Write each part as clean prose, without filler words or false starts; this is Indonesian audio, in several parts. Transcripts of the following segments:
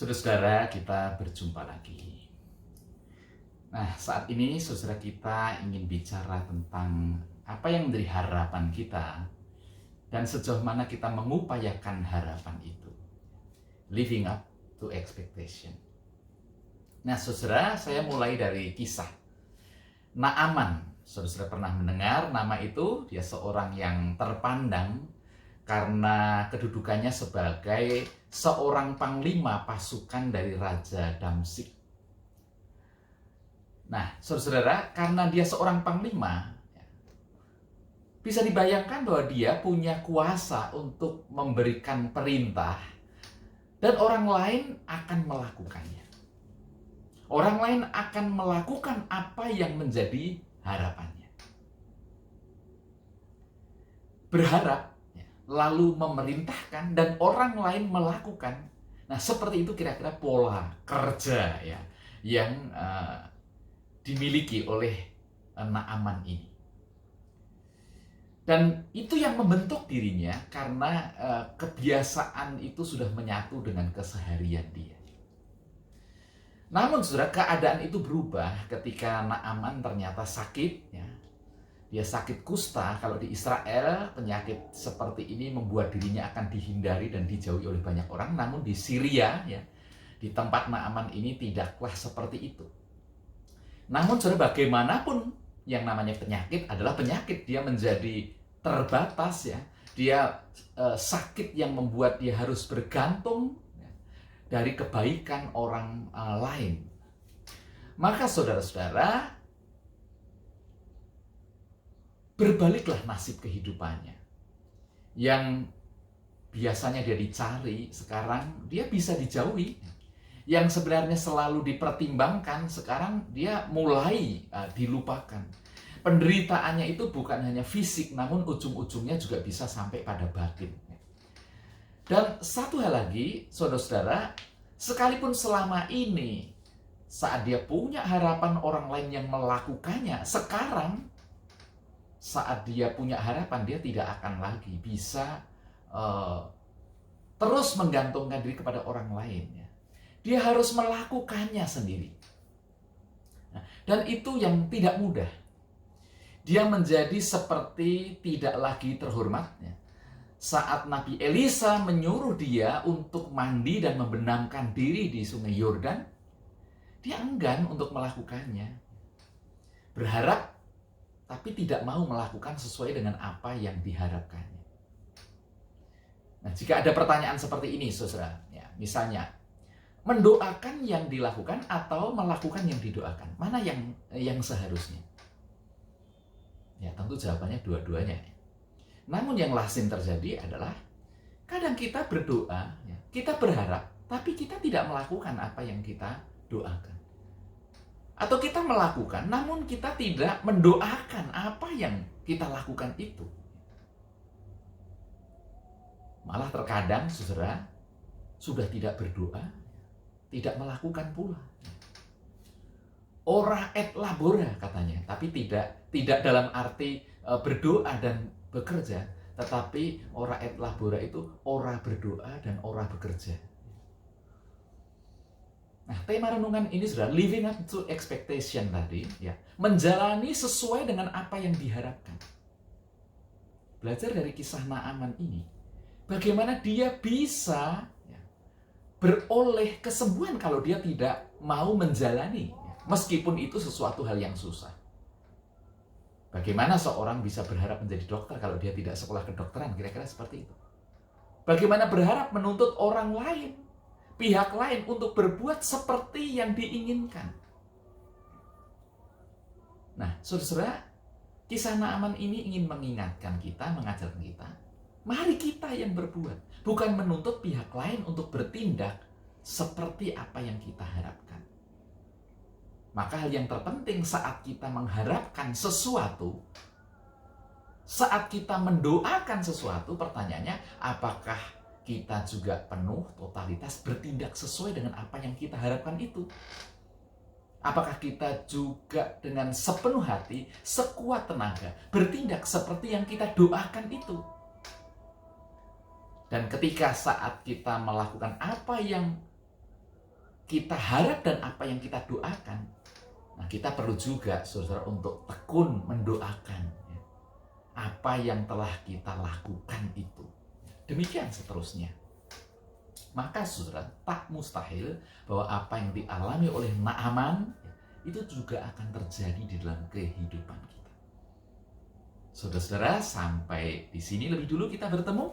Saudara-saudara, kita berjumpa lagi. Nah, saat ini saudara kita ingin bicara tentang apa yang menjadi harapan kita dan sejauh mana kita mengupayakan harapan itu. Living up to expectation. Nah, saudara, saya mulai dari kisah Naaman. Saudara pernah mendengar nama itu? Dia seorang yang terpandang karena kedudukannya sebagai seorang panglima pasukan dari Raja Damsyik. Nah, saudara-saudara, karena dia seorang panglima, bisa dibayangkan bahwa dia punya kuasa untuk memberikan perintah dan orang lain akan melakukannya. Orang lain akan melakukan apa yang menjadi harapannya. Berharap lalu memerintahkan dan orang lain melakukan. Nah, seperti itu kira-kira pola kerja yang dimiliki oleh Naaman ini. Dan itu yang membentuk dirinya karena kebiasaan itu sudah menyatu dengan keseharian dia. Namun saudara, keadaan itu berubah ketika Naaman ternyata sakit. Dia sakit kusta. Kalau di Israel, penyakit seperti ini membuat dirinya akan dihindari dan dijauhi oleh banyak orang. Namun di Syria, di tempat Naaman ini tidaklah seperti itu. Namun saudara, bagaimanapun yang namanya penyakit adalah penyakit. Dia menjadi terbatas. Dia sakit yang membuat dia harus bergantung dari kebaikan orang lain. Maka saudara-saudara, berbaliklah nasib kehidupannya. Yang biasanya dia dicari, sekarang dia bisa dijauhi. Yang sebenarnya selalu dipertimbangkan, sekarang dia mulai dilupakan. Penderitaannya itu bukan hanya fisik, namun ujung-ujungnya juga bisa sampai pada batin. Dan satu hal lagi, saudara-saudara, sekalipun selama ini saat dia punya harapan orang lain yang melakukannya, sekarang saat dia punya harapan, dia tidak akan lagi bisa terus menggantungkan diri kepada orang lain. Dia harus melakukannya sendiri. Dan itu yang tidak mudah. Dia menjadi seperti tidak lagi terhormat. Saat Nabi Elisa menyuruh dia untuk mandi dan membenamkan diri di sungai Yordan, dia enggan untuk melakukannya. Berharap tapi tidak mau melakukan sesuai dengan apa yang diharapkannya. Nah, jika ada pertanyaan seperti ini, saudara, misalnya, mendoakan yang dilakukan atau melakukan yang didoakan, mana yang seharusnya? Ya, tentu jawabannya dua-duanya. Namun yang lazim terjadi adalah kadang kita berdoa, kita berharap, tapi kita tidak melakukan apa yang kita doakan. Atau kita melakukan, namun kita tidak mendoakan apa yang kita lakukan itu. Malah terkadang, saudara, sudah tidak berdoa, tidak melakukan pula. Ora et labora katanya, tapi tidak dalam arti berdoa dan bekerja, tetapi ora et labora itu ora berdoa dan ora bekerja. Nah, tema renungan ini sudah living up to expectation tadi, menjalani sesuai dengan apa yang diharapkan. Belajar dari kisah Naaman ini, bagaimana dia bisa beroleh kesembuhan kalau dia tidak mau menjalani, meskipun itu sesuatu hal yang susah. Bagaimana seorang bisa berharap menjadi dokter kalau dia tidak sekolah kedokteran, kira-kira seperti itu. Bagaimana berharap menuntut orang lain, pihak lain untuk berbuat seperti yang diinginkan. Nah, saudara, kisah Naaman ini ingin mengingatkan kita, mengajarkan kita, mari kita yang berbuat, bukan menuntut pihak lain untuk bertindak seperti apa yang kita harapkan. Maka hal yang terpenting saat kita mengharapkan sesuatu, saat kita mendoakan sesuatu, pertanyaannya, apakah kita juga penuh totalitas bertindak sesuai dengan apa yang kita harapkan itu? Apakah kita juga dengan sepenuh hati, sekuat tenaga, bertindak seperti yang kita doakan itu? Dan ketika saat kita melakukan apa yang kita harap dan apa yang kita doakan, nah kita perlu juga saudara untuk tekun mendoakan ya, apa yang telah kita lakukan itu. Demikian seterusnya. Maka saudara, tak mustahil bahwa apa yang dialami oleh Naaman itu juga akan terjadi di dalam kehidupan kita. Saudara-saudara, sampai di sini lebih dulu kita bertemu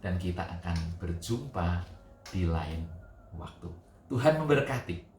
dan kita akan berjumpa di lain waktu. Tuhan memberkati.